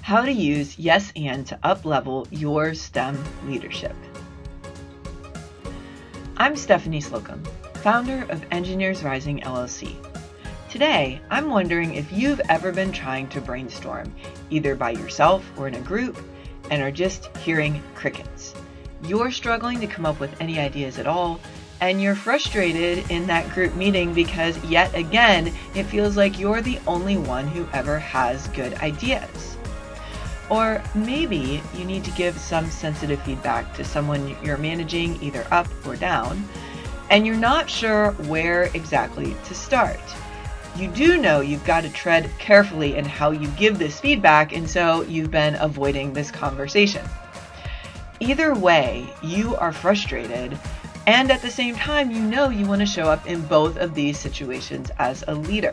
How to use yes and to uplevel your STEM leadership. I'm Stephanie Slocum, founder of Engineers Rising LLC. Today, I'm wondering if you've ever been trying to brainstorm, either by yourself or in a group, and are just hearing crickets. You're struggling to come up with any ideas at all, and you're frustrated in that group meeting because yet again, it feels like you're the only one who ever has good ideas. Or maybe you need to give some sensitive feedback to someone you're managing, either up or down, and you're not sure where exactly to start. You do know you've got to tread carefully in how you give this feedback, and so you've been avoiding this conversation. Either way, you are frustrated, and at the same time, you know you want to show up in both of these situations as a leader.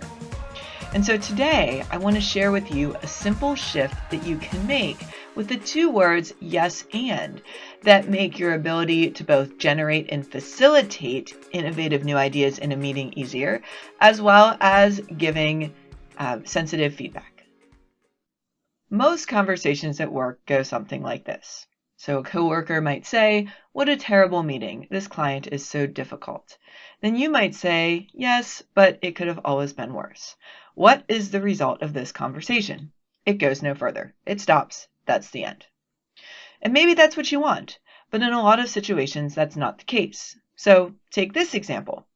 And so today, I want to share with you a simple shift that you can make with the two words yes and that make your ability to both generate and facilitate innovative new ideas in a meeting easier, as well as giving sensitive feedback. Most conversations at work go something like this. So a coworker might say, "What a terrible meeting. This client is so difficult." Then you might say, "Yes, but it could have always been worse." What is the result of this conversation? It goes no further. It stops. That's the end. And maybe that's what you want, but in a lot of situations, that's not the case. So take this example.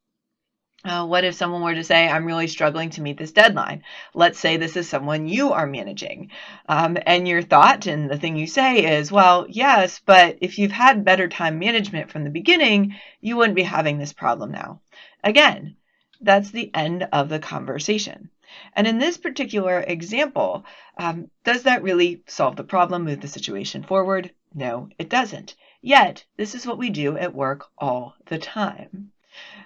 What if someone were to say, "I'm really struggling to meet this deadline"? Let's say this is someone you are managing. And your thought and the thing you say is, "Well, yes, but if you've had better time management from the beginning, you wouldn't be having this problem now." Again, that's the end of the conversation. And in this particular example, does that really solve the problem, move the situation forward? No, it doesn't. Yet, this is what we do at work all the time.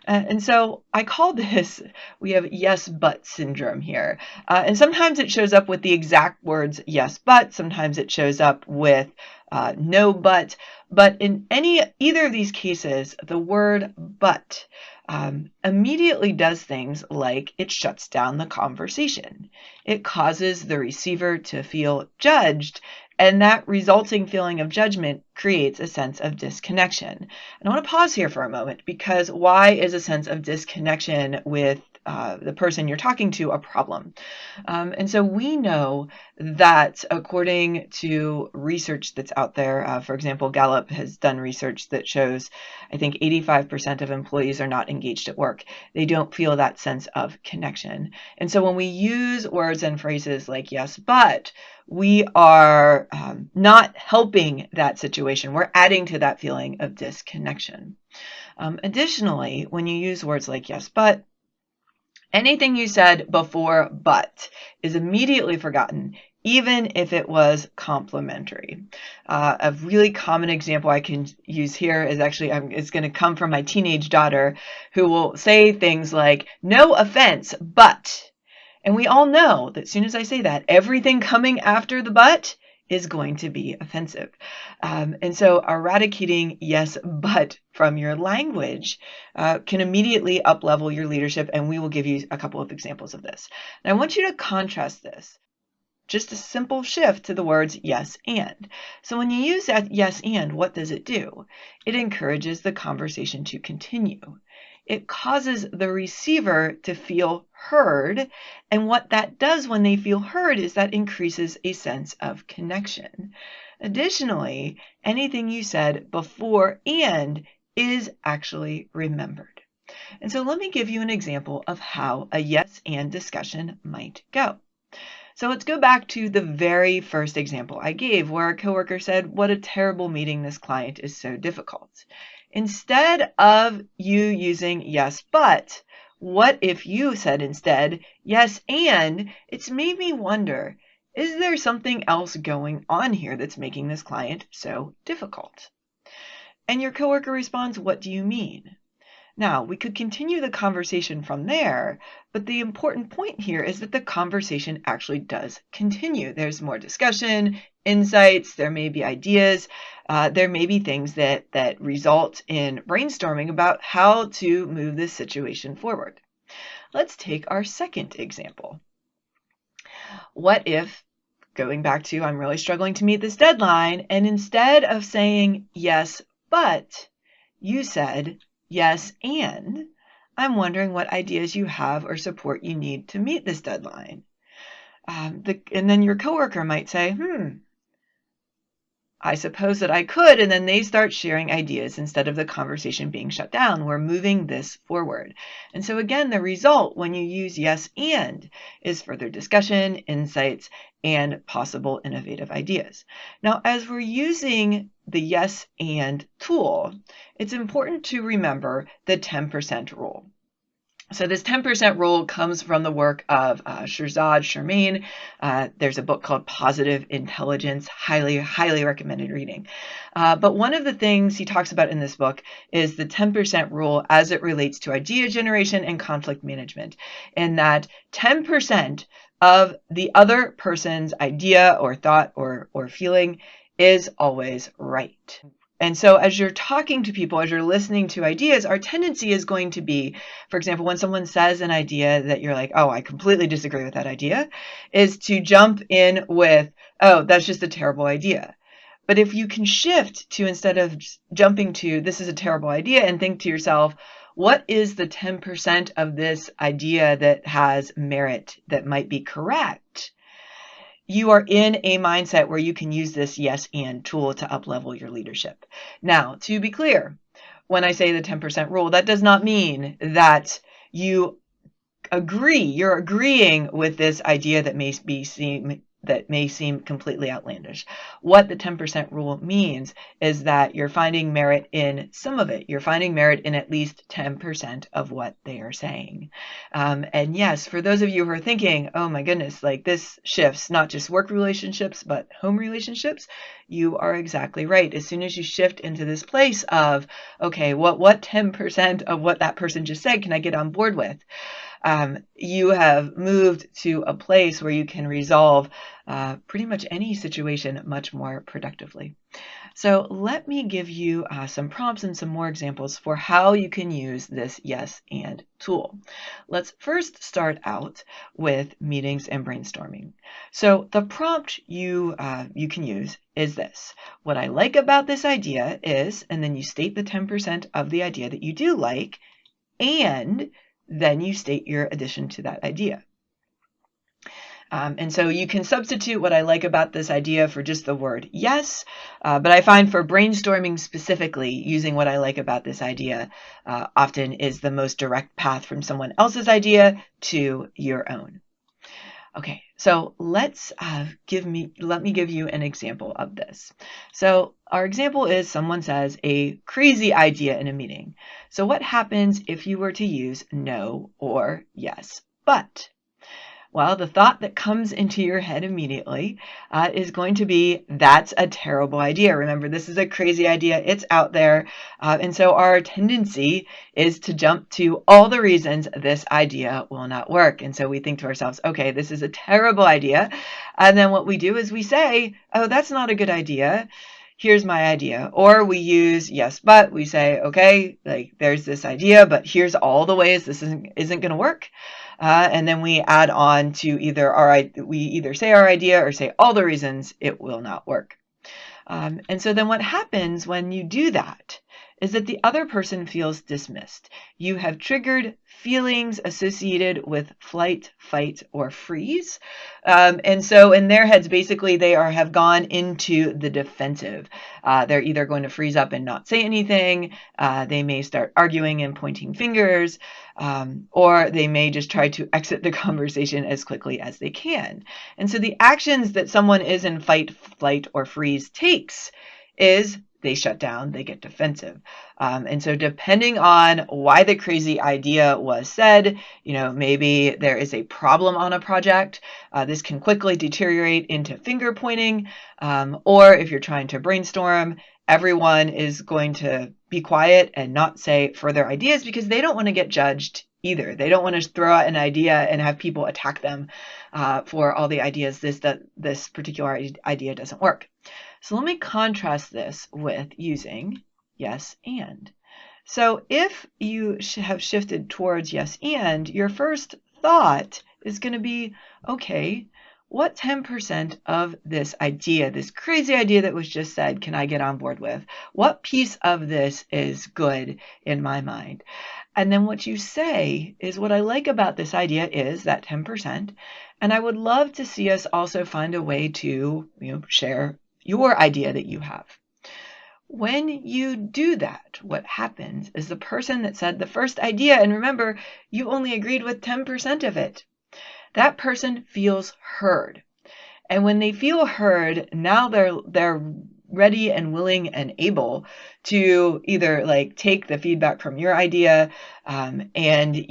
And so I call this, we have yes, but syndrome here. And sometimes it shows up with the exact words yes, but. Sometimes it shows up with no, but. But in either of these cases, the word but immediately does things like it shuts down the conversation. It causes the receiver to feel judged, and that resulting feeling of judgment creates a sense of disconnection. And I want to pause here for a moment, because why is a sense of disconnection with the person you're talking to a problem? And so we know that according to research that's out there, for example, Gallup has done research that shows, I think 85% of employees are not engaged at work. They don't feel that sense of connection. And so when we use words and phrases like yes, but, we are not helping that situation. We're adding to that feeling of disconnection. Additionally, when you use words like yes, but, anything you said before but is immediately forgotten, even if it was complimentary. A really common example I can use here is actually, it's going to come from my teenage daughter, who will say things like, "No offense, but." And we all know that as soon as I say that, everything coming after the but is going to be offensive. And so eradicating yes, but from your language can immediately uplevel your leadership, and we will give you a couple of examples of this. And I want you to contrast this. Just a simple shift to the words yes and. So when you use that yes and, what does it do? It encourages the conversation to continue. It causes the receiver to feel heard, and what that does when they feel heard is that increases a sense of connection. Additionally, anything you said before and is actually remembered. And so let me give you an example of how a yes and discussion might go. So let's go back to the very first example I gave, where a coworker said, "What a terrible meeting, this client is so difficult." Instead of you using yes, but, what if you said instead, "Yes, and it's made me wonder, is there something else going on here that's making this client so difficult?" And your coworker responds, "What do you mean?" Now, we could continue the conversation from there, but the important point here is that the conversation actually does continue. There's more discussion, insights, there may be ideas, there may be things that result in brainstorming about how to move this situation forward. Let's take our second example. What if going back to, I'm really struggling to meet this deadline. And instead of saying, yes, but, you said, yes, and I'm wondering what ideas you have or support you need to meet this deadline. And then your coworker might say, I suppose that I could, and then they start sharing ideas instead of the conversation being shut down. We're moving this forward. And so again, the result when you use yes and is further discussion, insights, and possible innovative ideas. Now, as we're using the yes and tool, it's important to remember the 10% rule. So this 10% rule comes from the work of Shirzad Shermain. There's a book called Positive Intelligence, highly recommended reading. But one of the things he talks about in this book is the 10% rule as it relates to idea generation and conflict management, and that 10% of the other person's idea or thought or feeling is always right. And so as you're talking to people, as you're listening to ideas, our tendency is going to be, for example, when someone says an idea that you're like, oh, I completely disagree with that idea, is to jump in with, oh, that's just a terrible idea. But if you can shift to, instead of jumping to, this is a terrible idea, and think to yourself, what is the 10% of this idea that has merit, that might be correct? You are in a mindset where you can use this yes and tool to up-level your leadership. Now, to be clear, when I say the 10% rule, that does not mean that you're agreeing with this idea that may seem completely outlandish. What the 10% rule means is that you're finding merit in some of it. You're finding merit in at least 10% of what they are saying. And yes, for those of you who are thinking, oh my goodness, like this shifts not just work relationships, but home relationships, you are exactly right. As soon as you shift into this place of, okay, what 10% of what that person just said can I get on board with? You have moved to a place where you can resolve pretty much any situation much more productively. So let me give you some prompts and some more examples for how you can use this yes and tool. Let's first start out with meetings and brainstorming. So the prompt you can use is this. What I like about this idea is, and then you state the 10% of the idea that you do like, and then you state your addition to that idea. And so you can substitute what I like about this idea for just the word yes, but I find for brainstorming specifically, using what I like about this idea often is the most direct path from someone else's idea to your own. Okay, so let me give you an example of this. So our example is someone says a crazy idea in a meeting. So what happens if you were to use no or yes, but? Well, the thought that comes into your head immediately is going to be, that's a terrible idea. Remember, this is a crazy idea. It's out there. And so our tendency is to jump to all the reasons this idea will not work. And so we think to ourselves, okay, this is a terrible idea. And then what we do is we say, oh, that's not a good idea. Here's my idea. Or we use yes, but. We say, okay, like there's this idea, but here's all the ways this isn't going to work. And then we add on to we either say our idea or say all the reasons it will not work. And so then what happens when you do that is that the other person feels dismissed. You have triggered feelings associated with flight, fight, or freeze. And so in their heads, basically, they have gone into the defensive. They're either going to freeze up and not say anything. They may start arguing and pointing fingers, or they may just try to exit the conversation as quickly as they can. And so the actions that someone is in fight, flight, or freeze takes is they shut down, they get defensive. And so depending on why the crazy idea was said, maybe there is a problem on a project. This can quickly deteriorate into finger pointing. Or if you're trying to brainstorm, everyone is going to be quiet and not say further ideas because they don't want to get judged either. They don't want to throw out an idea and have people attack them for all the ideas. This particular idea doesn't work. So let me contrast this with using yes and. So if you have shifted towards yes and, your first thought is going to be, okay, what 10% of this idea, this crazy idea that was just said, can I get on board with? What piece of this is good in my mind? And then what you say is, what I like about this idea is that 10%. And I would love to see us also find a way to, share your idea that you have. When you do that, what happens is the person that said the first idea, and remember, you only agreed with 10% of it, that person feels heard. And when they feel heard, now they're ready and willing and able to either take the feedback from your idea, and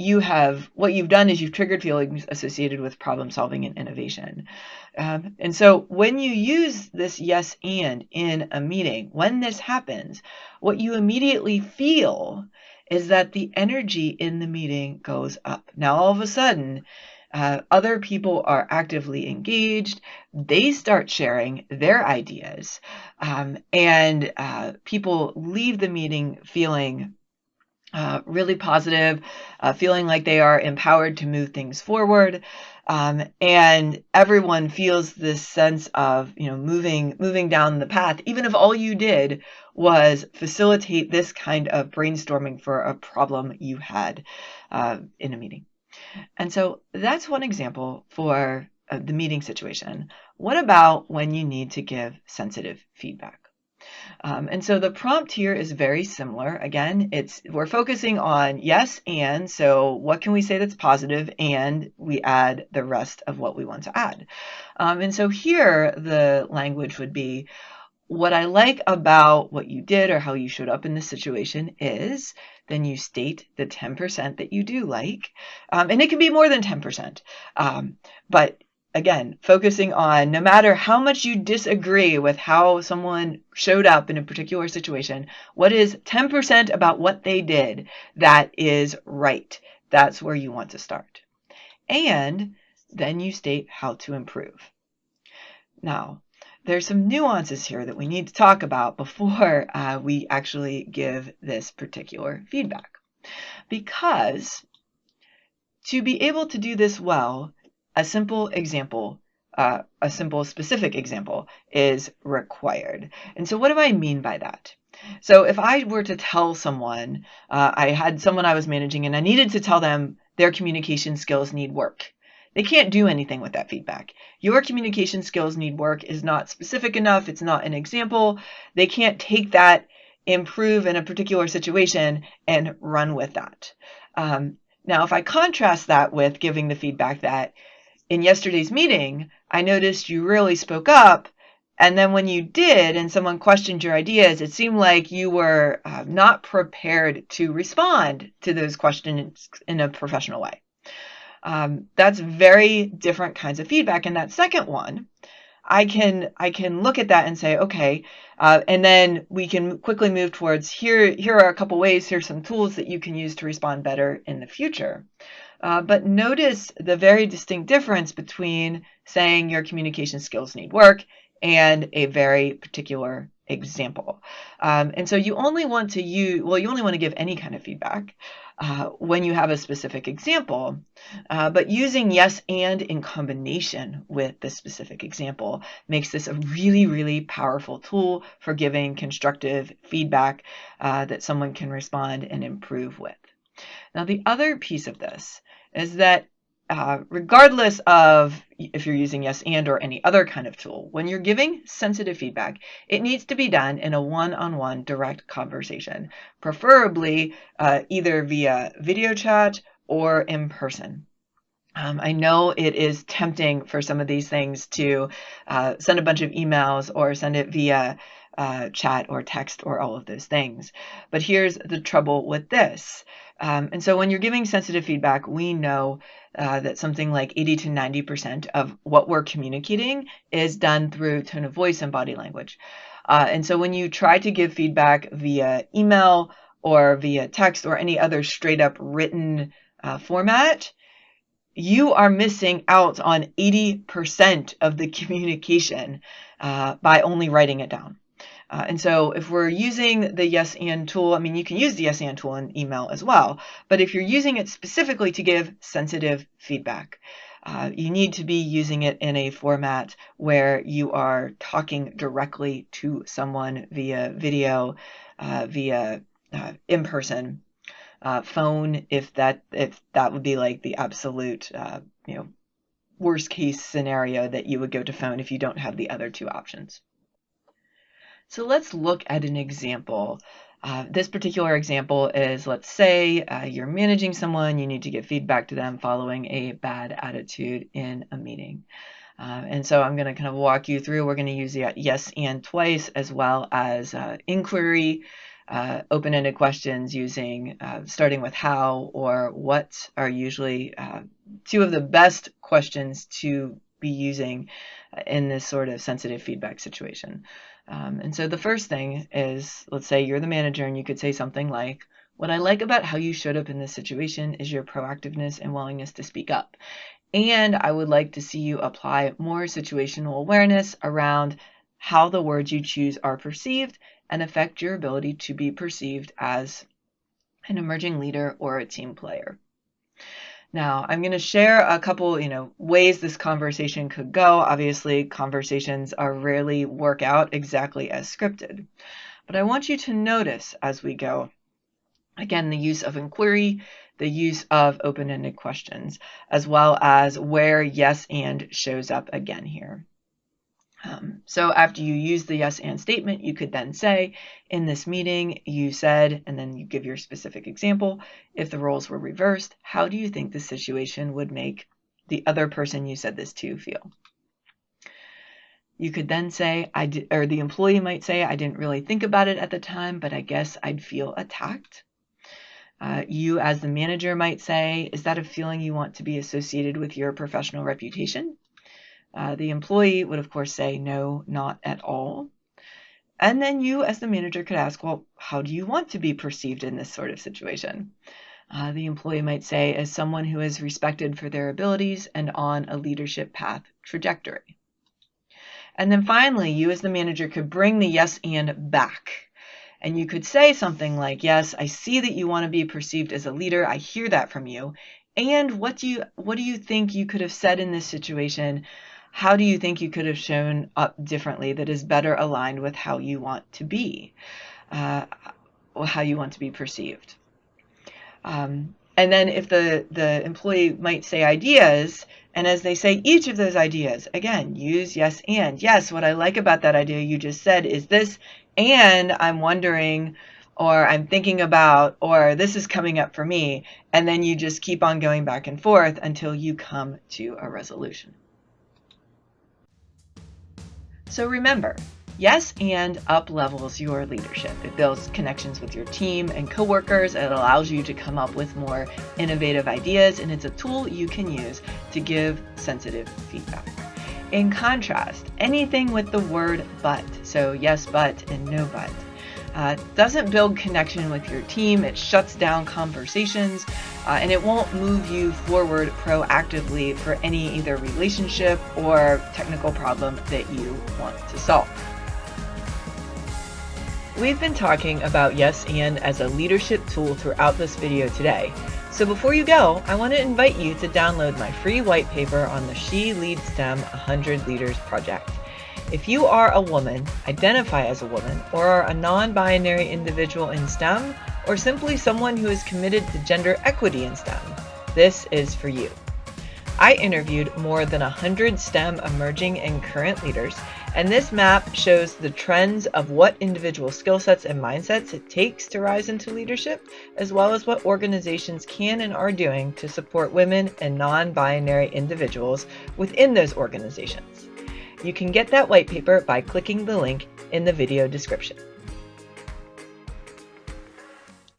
what you've done is you've triggered feelings associated with problem solving and innovation. And so when you use this yes and in a meeting, when this happens, what you immediately feel is that the energy in the meeting goes up. Now, all of a sudden, other people are actively engaged. They start sharing their ideas, and people leave the meeting feeling really positive, feeling like they are empowered to move things forward. And everyone feels this sense of, moving down the path, even if all you did was facilitate this kind of brainstorming for a problem you had in a meeting. And so that's one example for the meeting situation. What about when you need to give sensitive feedback? And so the prompt here is very similar. Again, we're focusing on yes and, so what can we say that's positive, and we add the rest of what we want to add. And so here the language would be, what I like about what you did or how you showed up in this situation is, then you state the 10% that you do like, and it can be more than 10%, but again, focusing on, no matter how much you disagree with how someone showed up in a particular situation, what is 10% about what they did that is right? That's where you want to start. And then you state how to improve. Now, there's some nuances here that we need to talk about before we actually give this particular feedback. Because to be able to do this well, a simple specific example is required. And so what do I mean by that? So if I were to tell someone, I had someone I was managing and I needed to tell them their communication skills need work. They can't do anything with that feedback. Your communication skills need work is not specific enough. It's not an example. They can't take that, improve in a particular situation, and run with that. Now, if I contrast that with giving the feedback that, in yesterday's meeting, I noticed you really spoke up, and then when you did and someone questioned your ideas, it seemed like you were not prepared to respond to those questions in a professional way. That's very different kinds of feedback. And that second one, I can look at that and say, okay, and then we can quickly move towards here are a couple ways, here's some tools that you can use to respond better in the future. But notice the very distinct difference between saying your communication skills need work and a very particular example. And so you only want to give any kind of feedback when you have a specific example, but using yes and in combination with the specific example makes this a really, really powerful tool for giving constructive feedback that someone can respond and improve with. Now, the other piece of this is that regardless of if you're using yes and or any other kind of tool, when you're giving sensitive feedback, it needs to be done in a one-on-one direct conversation, preferably either via video chat or in person. I know it is tempting for some of these things to send a bunch of emails or send it via chat or text or all of those things. But here's the trouble with this. And so when you're giving sensitive feedback, we know that something like 80 to 90% of what we're communicating is done through tone of voice and body language. And so when you try to give feedback via email or via text or any other straight up written format, you are missing out on 80% of the communication by only writing it down. And so if we're using the yes and tool, you can use the yes and tool in email as well, but if you're using it specifically to give sensitive feedback, You need to be using it in a format where you are talking directly to someone via video, via in person, phone, if that would be like the absolute worst case scenario, that you would go to phone if you don't have the other two options. So let's look at an example. This particular example is, let's say you're managing someone, you need to give feedback to them following a bad attitude in a meeting. And so I'm going to kind of walk you through. We're going to use the yes and twice, as well as inquiry, open-ended questions using starting with how or what are usually two of the best questions to be using in this sort of sensitive feedback situation. And so the first thing is, let's say you're the manager and you could say something like, "What I like about how you showed up in this situation is your proactiveness and willingness to speak up. And I would like to see you apply more situational awareness around how the words you choose are perceived and affect your ability to be perceived as an emerging leader or a team player." Now, I'm going to share a couple, ways this conversation could go. Obviously, conversations are rarely work out exactly as scripted. But I want you to notice as we go, again, the use of inquiry, the use of open-ended questions, as well as where yes and shows up again here. So after you use the yes and statement, you could then say, "In this meeting, you said," and then you give your specific example. "If the roles were reversed, how do you think the situation would make the other person you said this to feel?" You could then say, or the employee might say, "I didn't really think about it at the time, but I guess I'd feel attacked." You as the manager might say, "Is that a feeling you want to be associated with your professional reputation?" The employee would, of course, say, "No, not at all." And then you as the manager could ask, "Well, how do you want to be perceived in this sort of situation?" The employee might say, "As someone who is respected for their abilities and on a leadership path trajectory." And then finally, you as the manager could bring the yes and back. And you could say something like, "Yes, I see that you want to be perceived as a leader. I hear that from you. And what do you think you could have said in this situation? How do you think you could have shown up differently that is better aligned with how you want to be, or how you want to be perceived?" And then if the employee might say ideas, and as they say each of those ideas, again, use yes and. "Yes, what I like about that idea you just said is this, and I'm wondering, or I'm thinking about, or this is coming up for me." And then you just keep on going back and forth until you come to a resolution. So remember, yes and up-levels your leadership. It builds connections with your team and coworkers. It allows you to come up with more innovative ideas, and it's a tool you can use to give sensitive feedback. In contrast, anything with the word but, so yes but and no but, doesn't build connection with your team. It shuts down conversations, and it won't move you forward proactively for any either relationship or technical problem that you want to solve. We've been talking about yes and as a leadership tool throughout this video today. So before you go, I want to invite you to download my free white paper on the She Leads STEM 100 Leaders Project. If you are a woman, identify as a woman, or are a non-binary individual in STEM, or simply someone who is committed to gender equity in STEM, this is for you. I interviewed more than 100 STEM emerging and current leaders, and this map shows the trends of what individual skill sets and mindsets it takes to rise into leadership, as well as what organizations can and are doing to support women and non-binary individuals within those organizations. You can get that white paper by clicking the link in the video description.